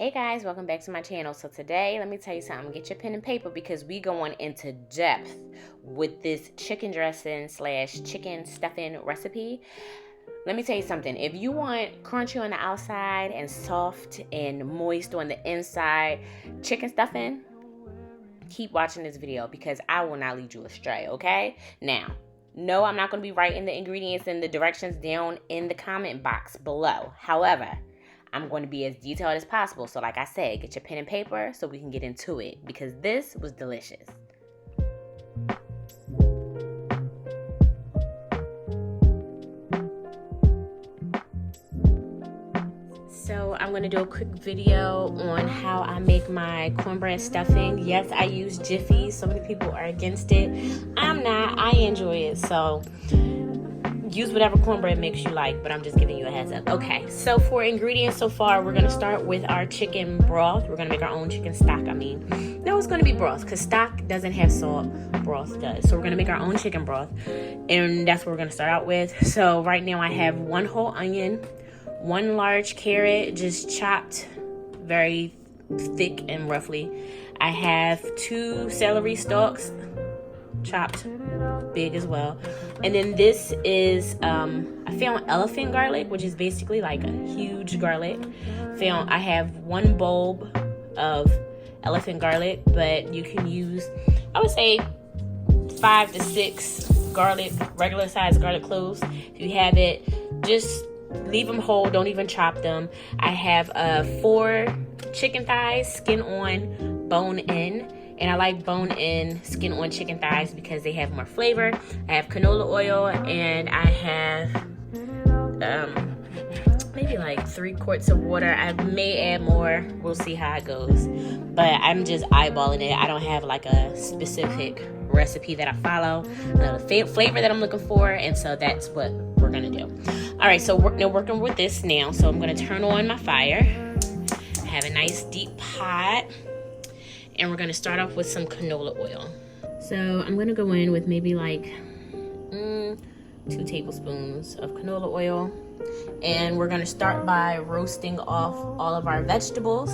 Hey guys, welcome back to my channel. So today, let me tell you something. Get your pen and paper because we going into depth with this chicken dressing slash chicken stuffing recipe. Let me tell you something. If you want crunchy on the outside and soft and moist on the inside chicken stuffing, keep watching this video because I will not lead you astray, okay? Now, no, I'm not going to be writing the ingredients and the directions down in the comment box below. However, I'm going to be as detailed as possible. So like I said, get your pen and paper so we can get into it because this was delicious. So I'm going to do a quick video on how I make my cornbread stuffing. Yes, I use Jiffy. So many people are against it. I'm not. I enjoy it. So use whatever cornbread mix you like, but I'm just giving you a heads up. Okay, so for ingredients so far, we're going to start with our chicken broth. We're going to make our own chicken stock. No, it's going to be broth because stock doesn't have salt, broth does. So we're going to make our own chicken broth, and that's what we're going to start out with. So right now I have one whole onion, one large carrot, just chopped very thick and roughly. I have 2 celery stalks, chopped big as well. And then this is I found elephant garlic, which is basically like a huge garlic. I have 1 bulb of elephant garlic, but you can use, I would say 5 to 6 garlic, regular size garlic cloves. If you have it, just leave them whole, don't even chop them. I have 4 chicken thighs, skin on, bone in. And I like bone-in, skin-on chicken thighs because they have more flavor. I have canola oil, and I have maybe like 3 quarts of water. I may add more. We'll see how it goes. But I'm just eyeballing it. I don't have like a specific recipe that I follow. I know the flavor that I'm looking for, and so that's what we're going to do. All right, so we're working with this now. So I'm going to turn on my fire. I have a nice deep pot. And we're going to start off with some canola oil. So I'm going to go in with maybe like 2 tablespoons of canola oil. And we're going to start by roasting off all of our vegetables.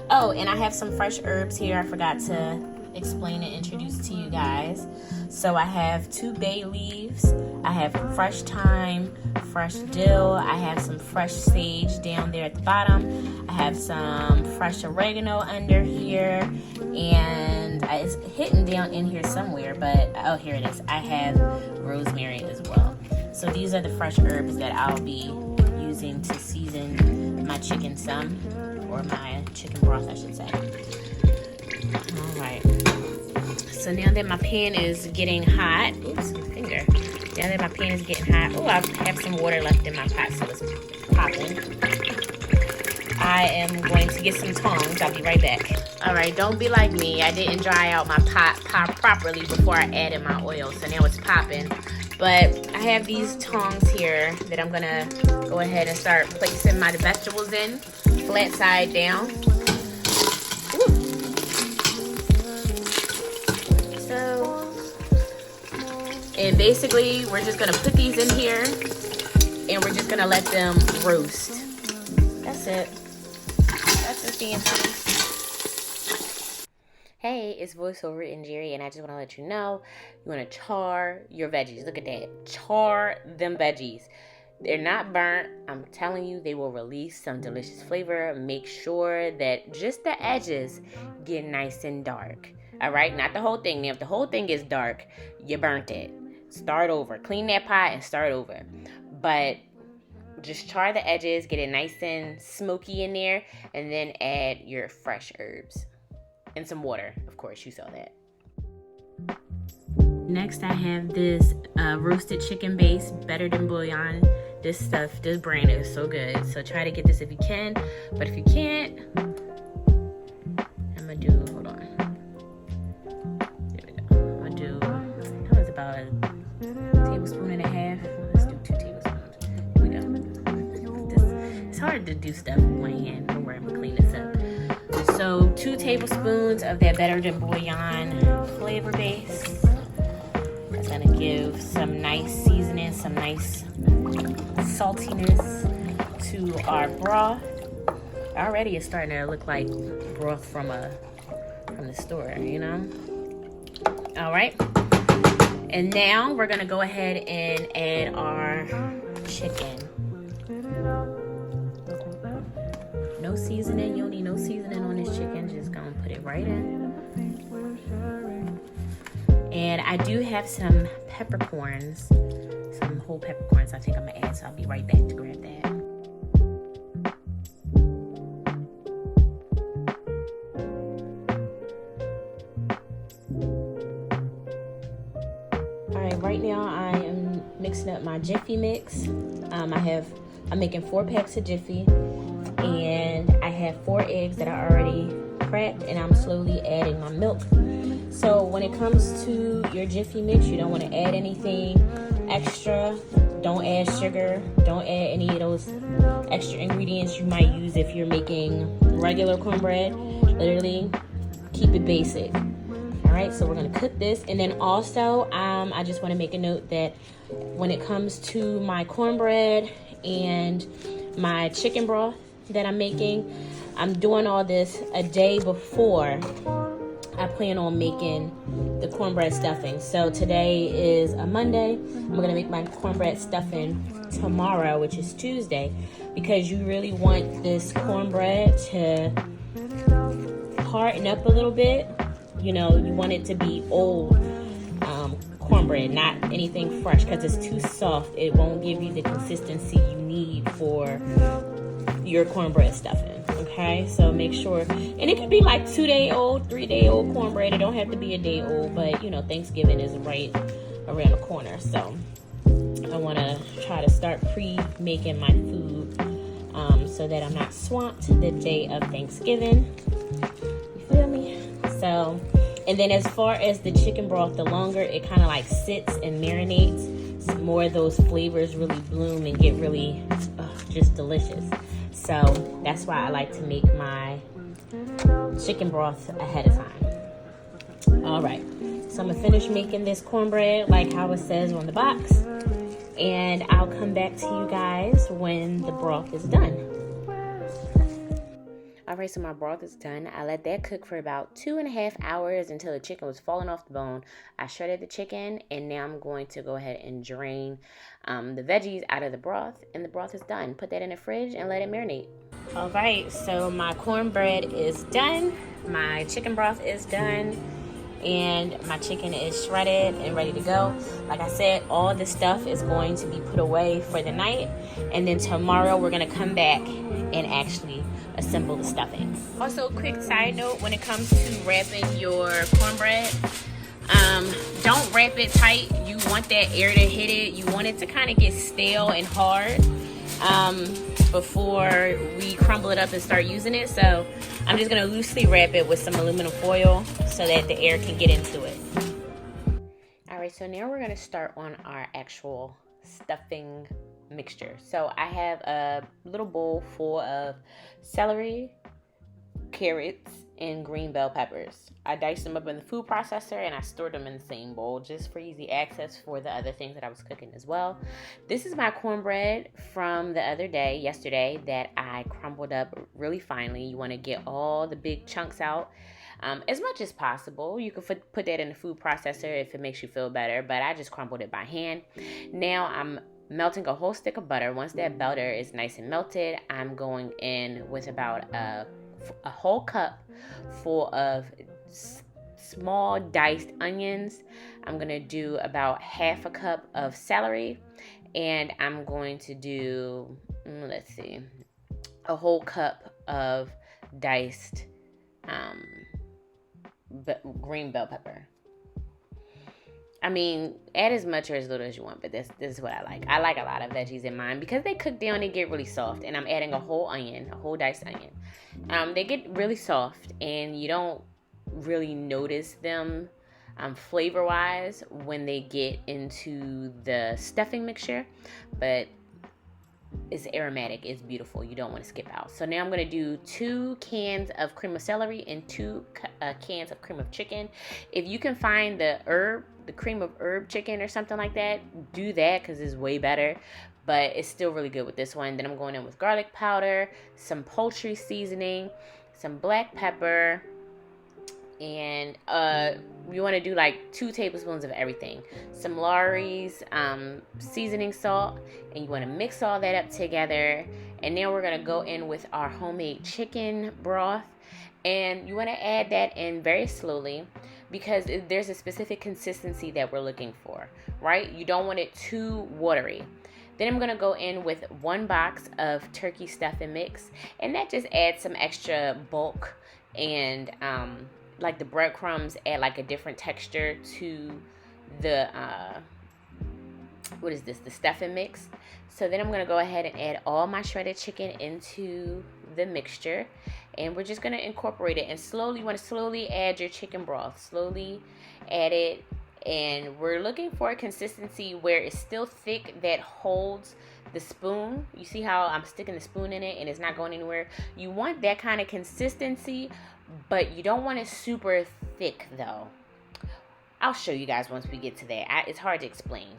Oh, and I have some fresh herbs here. I forgot to explain and introduce to you guys. So I have 2 bay leaves. I have fresh thyme, fresh dill. I have some fresh sage down there at the bottom. I have some fresh oregano under here. And it's hidden down in here somewhere, but oh, here it is. I have rosemary as well. So these are the fresh herbs that I'll be using to season my chicken some, or my chicken broth, I should say. All right. So now that my pan is getting hot, oops, my finger. Now that my pan is getting hot, oh, I have some water left in my pot, so it's popping. I am going to get some tongs. I'll be right back. All right, don't be like me. I didn't dry out my pot properly before I added my oil, so now it's popping. But I have these tongs here that I'm gonna go ahead and start placing my vegetables in, flat side down. And basically, we're just gonna put these in here and we're just gonna let them roast. That's it. That's the fancy. Hey, it's voiceover and Jerry, and I just wanna let you know, you wanna char your veggies. Look at that. Char them veggies. They're not burnt. I'm telling you, they will release some delicious flavor. Make sure that just the edges get nice and dark. All right, not the whole thing. Now, if the whole thing is dark, you burnt it. Start over. Clean that pot and start over. But just char the edges, get it nice and smoky in there, and then add your fresh herbs. And some water, of course, you saw that. Next, I have this roasted chicken base, better than bouillon. This brand is so good. So try to get this if you can. But if you can't, I'm gonna do, hold on. There we go. I'm gonna do, that was about a tablespoon and a half. Let's do 2 tablespoons. Here we go. It's hard to do stuff with one hand. Don't worry, I'm gonna clean this up. So 2 tablespoons of that better than bouillon flavor base. That's gonna give some nice seasoning, some nice saltiness to our broth. Already it's starting to look like broth from the store, you know? All right. And now we're gonna go ahead and add our chicken. No seasoning, you don't need no seasoning on this chicken. Just gonna put it right in. And I do have some peppercorns, some whole peppercorns I think I'm gonna add, so I'll be right back to grab that. Right now I am mixing up my Jiffy mix. I'm making 4 packs of Jiffy, and I have 4 eggs that I already cracked, and I'm slowly adding my milk. So when it comes to your Jiffy mix, you don't want to add anything extra. Don't add sugar. Don't add any of those extra ingredients you might use if you're making regular cornbread. Literally keep it basic. Alright, so we're going to cook this. And then also, I just want to make a note that when it comes to my cornbread and my chicken broth that I'm making, I'm doing all this a day before I plan on making the cornbread stuffing. So today is a Monday. I'm going to make my cornbread stuffing tomorrow, which is Tuesday, because you really want this cornbread to harden up a little bit. You know, you want it to be old cornbread, not anything fresh, because it's too soft. It won't give you the consistency you need for your cornbread stuffing. Okay, so make sure, and it could be like 2-day-old, 3-day-old cornbread. It don't have to be a day old, but you know, Thanksgiving is right around the corner, so I want to try to start pre-making my food so that I'm not swamped the day of Thanksgiving. You feel me? So, and then as far as the chicken broth, the longer it kind of like sits and marinates, more of those flavors really bloom and get really just delicious. So that's why I like to make my chicken broth ahead of time. All right, so I'm gonna finish making this cornbread like how it says on the box, and I'll come back to you guys when the broth is done. Alright, so my broth is done. I let that cook for about 2.5 hours until the chicken was falling off the bone. I shredded the chicken, and now I'm going to go ahead and drain the veggies out of the broth, and the broth is done. Put that in the fridge and let it marinate. Alright, so my cornbread is done. My chicken broth is done. And my chicken is shredded and ready to go. Like I said, all the stuff is going to be put away for the night. And then tomorrow we're going to come back and actually assemble the stuffing. Also, quick side note, when it comes to wrapping your cornbread, don't wrap it tight. You want that air to hit it. You want it to kind of get stale and hard before we crumble it up and start using it. So I'm just going to loosely wrap it with some aluminum foil so that the air can get into it. Alright, so now we're going to start on our actual stuffing mixture. So I have a little bowl full of celery, carrots, and green bell peppers. I diced them up in the food processor and I stored them in the same bowl just for easy access for the other things that I was cooking as well. This is my cornbread from the other day, yesterday, that I crumbled up really finely. You want to get all the big chunks out as much as possible. You can put that in the food processor if it makes you feel better, but I just crumbled it by hand. Now I'm melting a whole stick of butter. Once that butter is nice and melted, I'm going in with about a whole cup full of small diced onions. I'm going to do about half a cup of celery, and I'm going to do, a whole cup of diced green bell pepper. I mean, add as much or as little as you want, but this is what I like. I like a lot of veggies in mine because they cook down, they get really soft, and I'm adding a whole onion, a whole diced onion. They get really soft, and you don't really notice them flavor-wise when they get into the stuffing mixture, but it's aromatic, it's beautiful. You don't want to skip out. So now I'm going to do 2 cans of cream of celery and 2 cans of cream of chicken. If you can find the cream of herb chicken or something like that, do that because it's way better. but it's still really good with this one. Then I'm going in with garlic powder, some poultry seasoning, some black pepper, and you want to do like 2 tablespoons of everything, some Lawry's seasoning salt, and you want to mix all that up together. And then we're going to go in with our homemade chicken broth, and you want to add that in very slowly because there's a specific consistency that we're looking for, right? You don't want it too watery. Then I'm going to go in with 1 box of turkey stuffing mix, and that just adds some extra bulk, and like the breadcrumbs add like a different texture to the the stuffing mix. So then I'm going to go ahead and add all my shredded chicken into the mixture, and we're just going to incorporate it. And slowly, you want to slowly add your chicken broth, slowly add it. And we're looking for a consistency where it's still thick that holds the spoon. You see how I'm sticking the spoon in it and it's not going anywhere? You want that kind of consistency, but you don't want it super thick though. I'll show you guys once we get to that. It's hard to explain.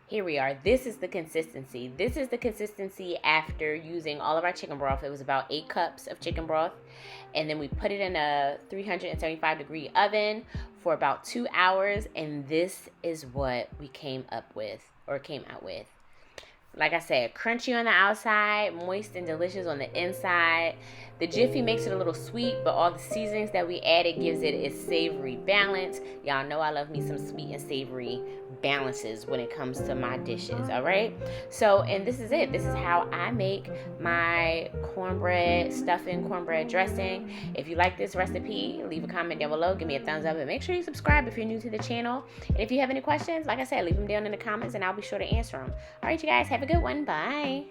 Here we are. This is the consistency. This is the consistency after using all of our chicken broth. It was about 8 cups of chicken broth. And then we put it in a 375-degree oven for about 2 hours. And this is what we came out with. Like I said, crunchy on the outside, moist and delicious on the inside. The Jiffy makes it a little sweet, but all the seasonings that we added gives it its savory balance. Y'all know I love me some sweet and savory balances when it comes to my dishes, all right? So, and this is it. This is how I make my cornbread stuffing, cornbread dressing. If you like this recipe, leave a comment down below. Give me a thumbs up, and make sure you subscribe if you're new to the channel. And if you have any questions, like I said, leave them down in the comments, and I'll be sure to answer them. All right, you guys, have a good one. Bye.